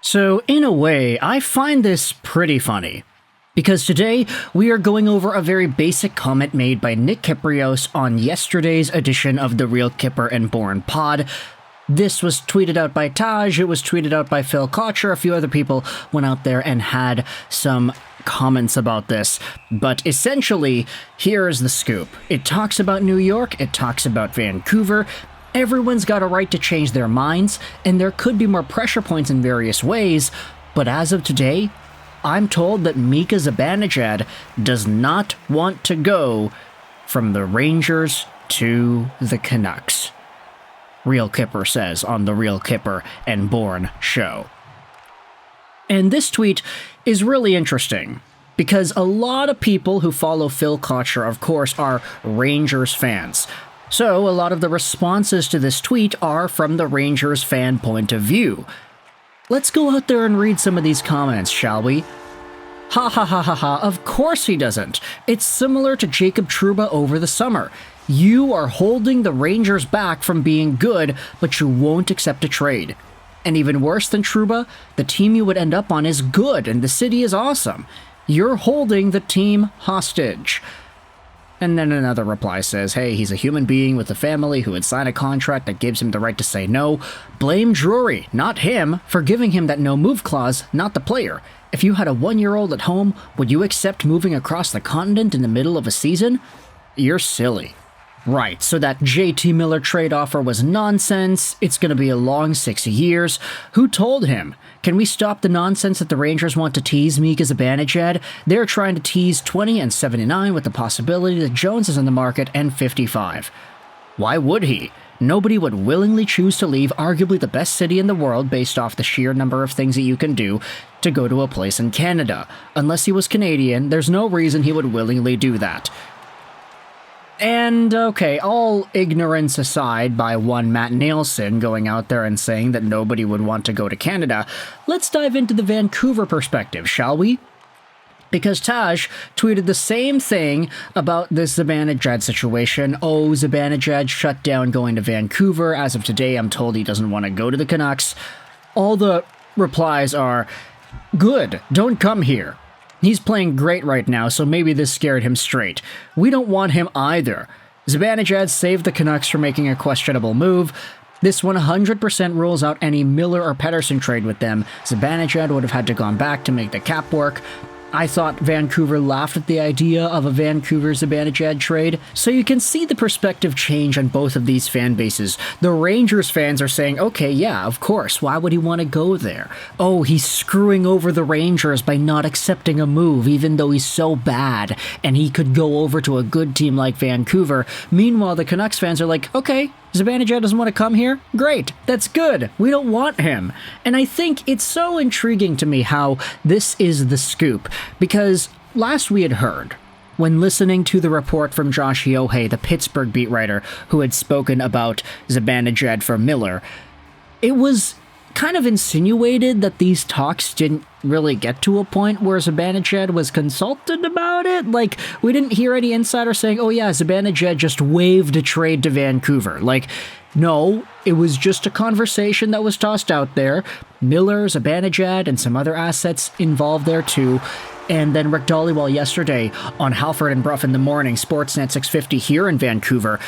So, in a way, I find this pretty funny. Because today, we are going over a very basic comment made by Nick Kypreos on yesterday's edition of the Real Kipper and Born pod. This was tweeted out by Taj, it was tweeted out by Phil Kotcher, a few other people went out there and had some comments about this. But essentially, here's the scoop. It talks about New York, it talks about Vancouver. Everyone's got a right to change their minds, and there could be more pressure points in various ways, but as of today, I'm told that Mika Zibanejad does not want to go from the Rangers to the Canucks. Real Kipper says on the Real Kipper and Born show. And this tweet is really interesting, because a lot of people who follow Phil Kotcher, of course, are Rangers fans. So, a lot of the responses to this tweet are from the Rangers fan point of view. Let's go out there and read some of these comments, shall we? Ha ha ha ha ha, of course he doesn't. It's similar to Jacob Trouba over the summer. You are holding the Rangers back from being good, but you won't accept a trade. And even worse than Trouba, the team you would end up on is good and the city is awesome. You're holding the team hostage. And then another reply says, hey, he's a human being with a family who would sign a contract that gives him the right to say no. Blame Drury, not him, for giving him that no-move clause, not the player. If you had a 1-year-old at home, would you accept moving across the continent in the middle of a season? You're silly. Right, so that JT Miller trade offer was nonsense. It's going to be a long 6 years. Who told him? Can we stop the nonsense that the Rangers want to tease Mika Zibanejad? They're trying to tease 20 and 79 with the possibility that Jones is on the market and 55. Why would he? Nobody would willingly choose to leave arguably the best city in the world based off the sheer number of things that you can do to go to a place in Canada. Unless he was Canadian, there's no reason he would willingly do that. And, okay, all ignorance aside by one Matt Nielsen going out there and saying that nobody would want to go to Canada, let's dive into the Vancouver perspective, shall we? Because Taj tweeted the same thing about this Zibanejad situation. Oh, Zibanejad shut down going to Vancouver. As of today, I'm told he doesn't want to go to the Canucks. All the replies are, good, don't come here. He's playing great right now, so maybe this scared him straight. We don't want him either. Zibanejad saved the Canucks from making a questionable move. This 100% rules out any Miller or Pettersson trade with them. Zibanejad would have had to gone back to make the cap work. I thought Vancouver laughed at the idea of a Vancouver-Zibanejad trade, so you can see the perspective change on both of these fan bases. The Rangers fans are saying, okay, yeah, of course, why would he want to go there? Oh, he's screwing over the Rangers by not accepting a move, even though he's so bad, and he could go over to a good team like Vancouver. Meanwhile, the Canucks fans are like, okay, Zibanejad doesn't want to come here? Great, that's good. We don't want him. And I think it's so intriguing to me how this is the scoop, because last we had heard, when listening to the report from Josh Yohei, the Pittsburgh beat writer, who had spoken about Zibanejad for Miller, it was kind of insinuated that these talks didn't really get to a point where Zibanejad was consulted about it. Like, we didn't hear any insider saying, oh yeah, Zibanejad just waived a trade to Vancouver. Like, no, it was just a conversation that was tossed out there. Miller, Zibanejad, and some other assets involved there too. And then Rick Dollywall yesterday on Halford and Bruff in the Morning, Sportsnet 650 here in Vancouver,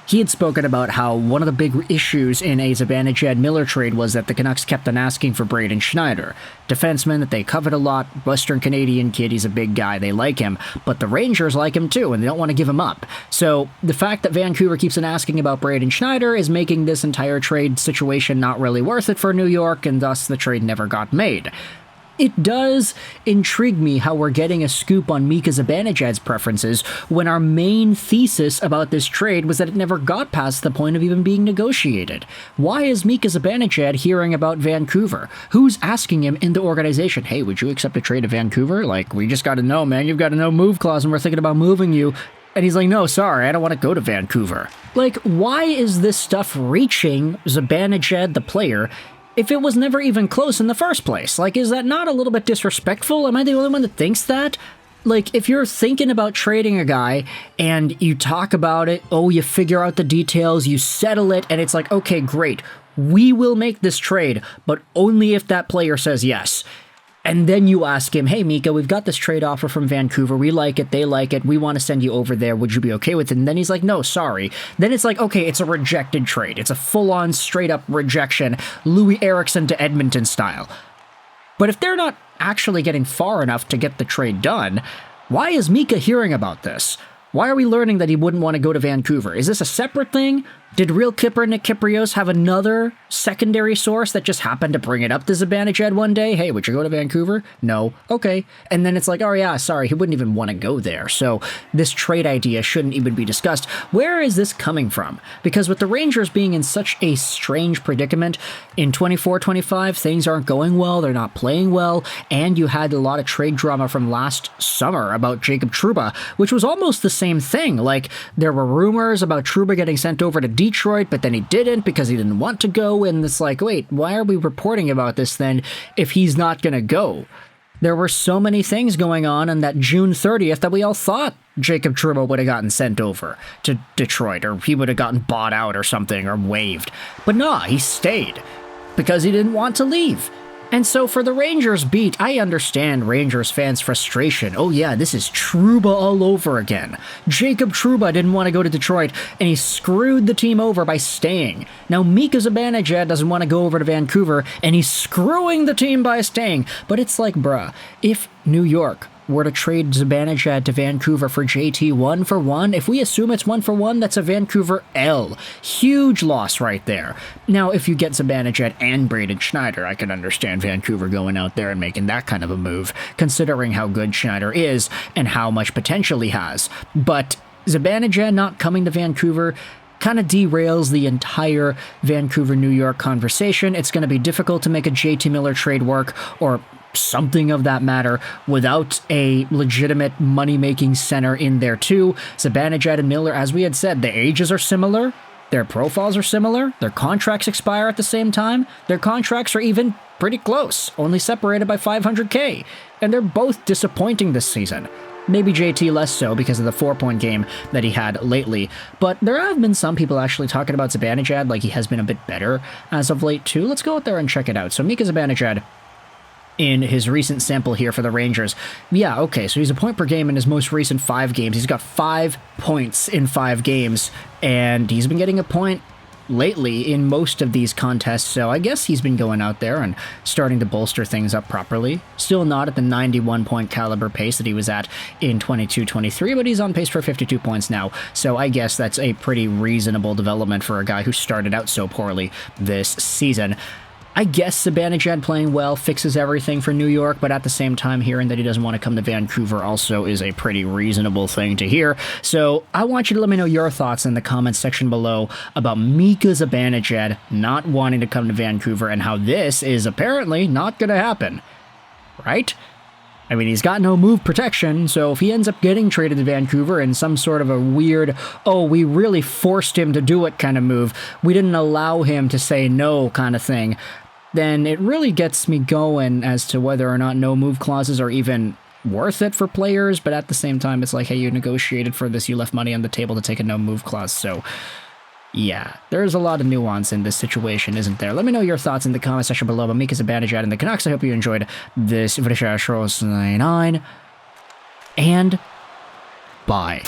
he had spoken about how one of the big issues in a Zibanejad-Miller trade was that the Canucks kept on asking for Braden Schneider. Defenseman that they covet a lot, Western Canadian kid, he's a big guy, they like him, but the Rangers like him too, and they don't want to give him up. So the fact that Vancouver keeps on asking about Braden Schneider is making this entire trade situation not really worth it for New York, and thus the trade never got made. It does intrigue me how we're getting a scoop on Mika Zibanejad's preferences when our main thesis about this trade was that it never got past the point of even being negotiated. Why is Mika Zibanejad hearing about Vancouver? Who's asking him in the organization, hey, would you accept a trade to Vancouver? Like, we just got to know, man, you've got a no-move clause and we're thinking about moving you. And he's like, no, sorry, I don't want to go to Vancouver. Like, why is this stuff reaching Zibanejad, the player, if it was never even close in the first place? Like, is that not a little bit disrespectful? Am I the only one that thinks that? Like, if you're thinking about trading a guy and you talk about it, oh, you figure out the details, you settle it, and it's like, okay, great. we will make this trade, but only if that player says yes. And then you ask him, hey, Mika, we've got this trade offer from Vancouver. We like it. They like it. We want to send you over there. Would you be okay with it? And then he's like, no, sorry. Then it's like, okay, it's a rejected trade. It's a full-on, straight-up rejection, Louis Eriksson to Edmonton style. But if they're not actually getting far enough to get the trade done, why is Mika hearing about this? Why are we learning that he wouldn't want to go to Vancouver? Is this a separate thing? Did real Kipper Nick Kypreos have another secondary source that just happened to bring it up to Zibanejad one day? Hey, would you go to Vancouver? No. Okay. And then it's like, oh yeah, sorry, he wouldn't even want to go there. So this trade idea shouldn't even be discussed. Where is this coming from? Because with the Rangers being in such a strange predicament, in 24-25, things aren't going well, they're not playing well, and you had a lot of trade drama from last summer about Jacob Trouba, which was almost the same thing. Like, there were rumors about Trouba getting sent over to Detroit, but then he didn't because he didn't want to go, and it's like, wait, why are we reporting about this then if he's not going to go? There were so many things going on that June 30th that we all thought Jacob Trouba would have gotten sent over to Detroit, or he would have gotten bought out or something, or waived. But nah, he stayed because he didn't want to leave. And so for the Rangers beat, I understand Rangers fans' frustration. Oh yeah, this is Trouba all over again. Jacob Trouba didn't want to go to Detroit, and he screwed the team over by staying. Now Mika Zibanejad doesn't want to go over to Vancouver, and he's screwing the team by staying. But it's like, bruh, if New York were to trade Zibanejad to Vancouver for JT 1-for-1, if we assume it's 1-for-1, that's a Vancouver L. Huge loss right there. Now, if you get Zibanejad and Braden Schneider, I can understand Vancouver going out there and making that kind of a move, considering how good Schneider is and how much potential he has. But Zibanejad not coming to Vancouver kind of derails the entire Vancouver-New York conversation. It's going to be difficult to make a JT Miller trade work, or something of that matter, without a legitimate money-making center in there too. Zibanejad and Miller, as we had said, their ages are similar, their profiles are similar, their contracts expire at the same time, their contracts are even pretty close, only separated by $500K, and they're both disappointing this season. Maybe JT less so because of the 4-point game that he had lately, but there have been some people actually talking about Zibanejad like he has been a bit better as of late too. Let's go out there and check it out. So Mika Zibanejad, in his recent sample here for the Rangers. Yeah, okay, so he's a point per game in his most recent 5 games. He's got 5 points in 5 games, and he's been getting a point lately in most of these contests, so I guess he's been going out there and starting to bolster things up properly. Still not at the 91-point caliber pace that he was at in 22-23, but he's on pace for 52 points now, so I guess that's a pretty reasonable development for a guy who started out so poorly this season. I guess Zibanejad playing well fixes everything for New York, but at the same time, hearing that he doesn't want to come to Vancouver also is a pretty reasonable thing to hear. So I want you to let me know your thoughts in the comments section below about Mika Zibanejad not wanting to come to Vancouver and how this is apparently not going to happen. Right? I mean, he's got no move protection, so if he ends up getting traded to Vancouver in some sort of a weird, oh, we really forced him to do it kind of move, we didn't allow him to say no kind of thing, then it really gets me going as to whether or not no move clauses are even worth it for players, but at the same time, it's like, hey, you negotiated for this, you left money on the table to take a no move clause, so yeah, there's a lot of nuance in this situation, isn't there? Let me know your thoughts in the comment section below about Mika Zibanejad and the Canucks. I hope you enjoyed this video, and bye.